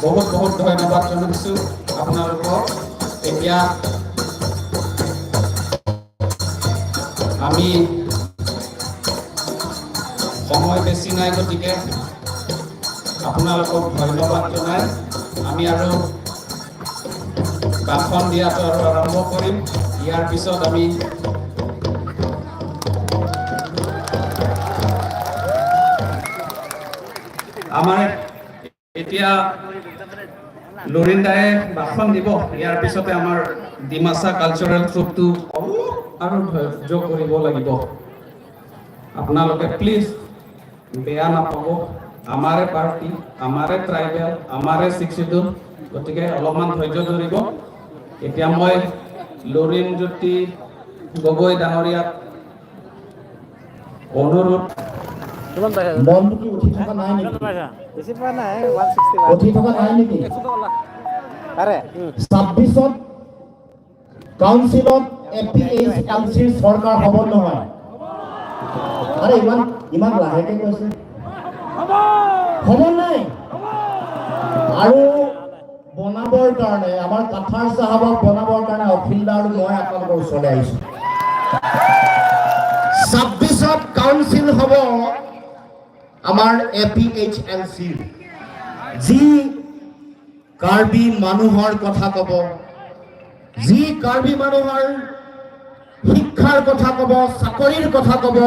বহুত বহুত ধন্যবাদ জনাইছোঁ আপোনালোকক। এতিয়া আমি সময় বেছি নাই, গতিকে আপোনালোকক ধন্যবাদ জনাই আমি আৰু ভাষণ দিয়াটো আৰু আৰম্ভ কৰিম। ইয়াৰ পিছত আমি আমাৰ এতিয়া লুৰিণ দায়ে ভাষণ দিব। ইয়াৰ পিছতে আমাৰ ডিমাচা কালচাৰেল ট্ৰুপটো আৰু ধৈৰ্য কৰিব লাগিব। আপোনালোকে প্লিজ বেয়া নাপাব, আমাৰে পাৰ্টি, আমাৰে ট্ৰাইবেল, আমাৰে শিক্ষিত, গতিকে অলপমান ধৈৰ্য ধৰিব। এতিয়া মই লুৰিণ জ্যোতি গগৈ ডাঙৰীয়াক অনুৰোধ। মনটো কি উঠি থকা নাই নেকি? বেছি পোৱা নাই, 160 উঠি থকা নাই নেকি? 26ত কাউন্সিলত APHLCৰ চৰকাৰ হ'ব নহয়? আৰে ইমান লাহেকে কৈছে, হ'ব নাই? আৰু বনাবৰ কাৰণে আমাৰ কাঠাৰ চাহাবক বনাবৰ কাৰণে অখিলদা আৰু মই আপোনালোকৰ ওচৰলৈ আহিছোঁ। 26ত কাউন্সিল হ'ব আমাৰ APHLC, যি কাৰ্বি মানুহৰ কথা ক'ব, যি কাৰ্বি মানুহৰ শিক্ষাৰ কথা ক'ব, চাকৰিৰ কথা ক'ব,